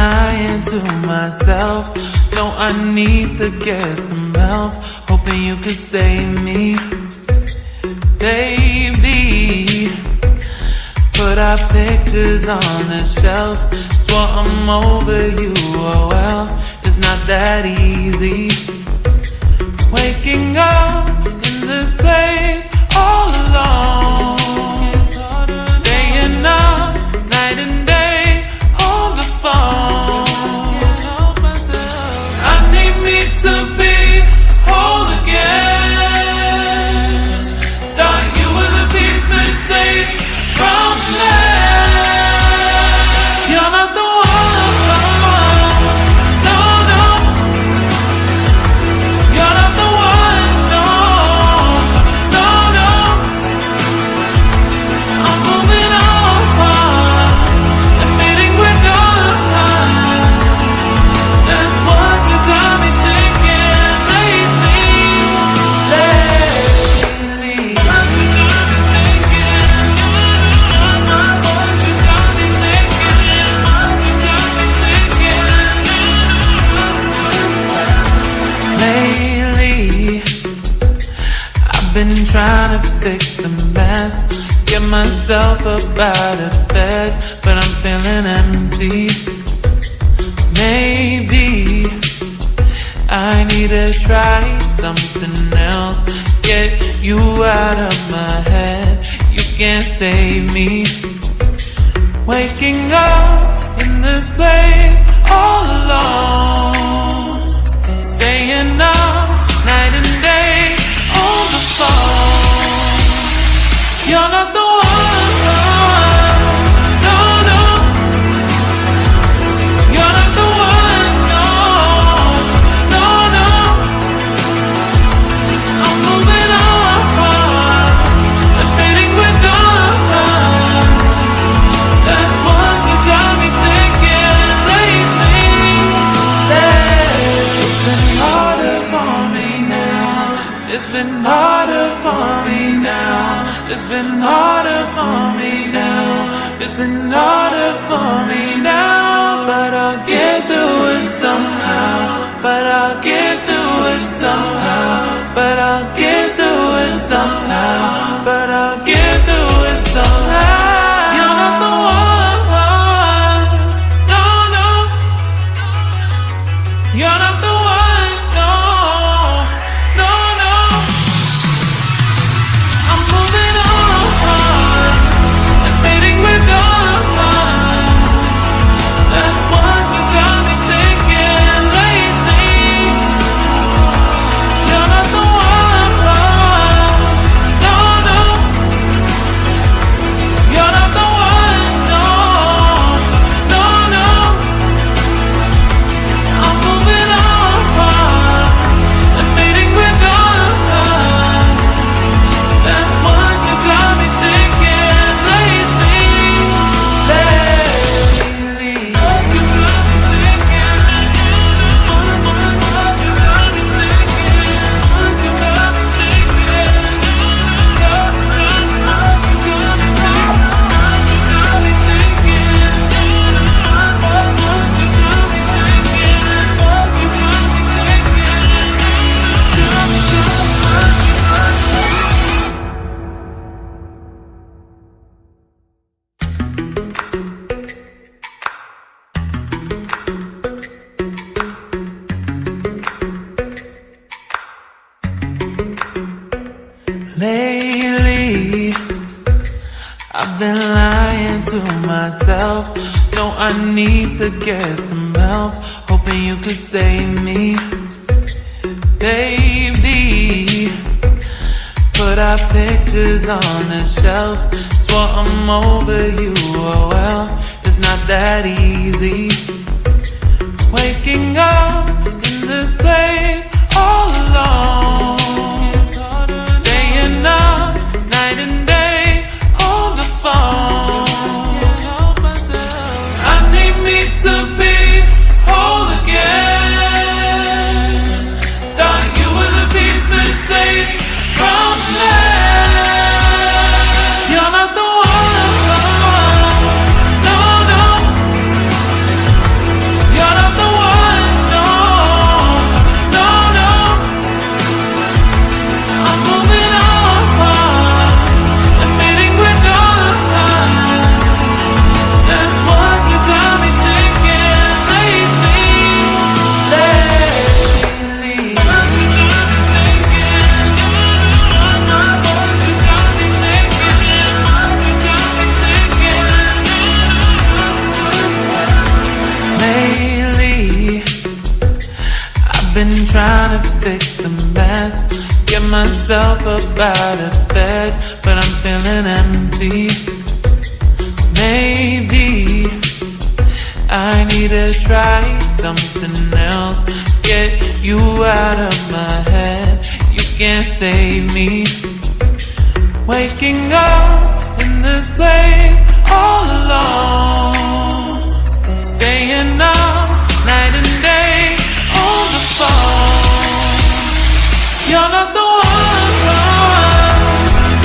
lying to myself. No, I need to get some help. Hoping you could save me, baby. Put our pictures on the shelf. Swore I'm over you, oh well, it's not that easy. Waking up in this place all alone, staying up night and day on the phone. I need me to be whole again. Thought you were the piece missing from last. You're not the one, no, no. You're not the one, no, no, no. I'm moving on, admitting we're done. That's what you got me thinking lately, lately. What you got me thinking, what you got me thinking, what you got me thinking. Lately, I've been trying to fix the mess, get myself up out of bed, but I'm feeling empty. Maybe I need to try something else. Get you out of my head, you can't save me. Waking up in this place all alone, staying up night and day on the phone. You're not the one, no, no. You're not the one, no, no, no. I'm moving on, admitting we're done. That's what you got me thinking lately, lately. It's been harder for me now. It's been harder for me now. It's been harder for me now. It's been harder for me now. But I'll get through it somehow. But I'll get through it somehow. But I'll get through it somehow. But I'll get through it somehow. You're not the one, no, no. You're not the one, no, no, no. I'm moving on, admitting we're done. That's what you got me thinking lately. You're not the one, no, no. You're not the one, no, no, no. I'm moving on, admitting we're done. That's what you got me thinking lately, lately. What you got me thinking, what you got me thinking, what you got me thinking, what you got me thinking, what you got me Lately, I've been lying to myself. No, I need to get some help. Hoping you could save me, baby. Put our pictures on the shelf. Swore I'm over you, oh well, it's not that easy. Waking up in this place all alone, staying up night and day on the phone. I need me to be whole again. Thought you were the piece missing from last. You're not the one, no, no. trying to fix the mess, get myself up out of bed, but I'm feeling empty. Maybe I need to try something else, get you out of my head. You can't save me. Waking up in this place all alone, staying up night and day on the phone. You're not the one,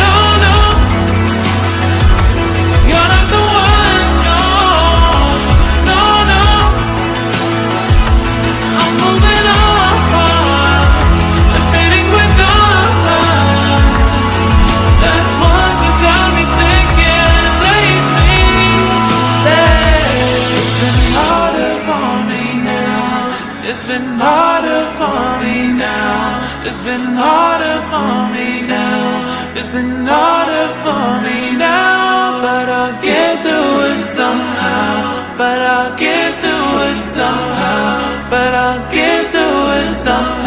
no, no. You're not the one, no, no, no. I'm moving on, admitting we're done. That's what you got me thinking lately. It's been harder for me now. It's been harder for me now. It's been harder for me now. It's been harder for me now. But I'll get through it somehow. But I'll get through it somehow. But I'll get through it somehow.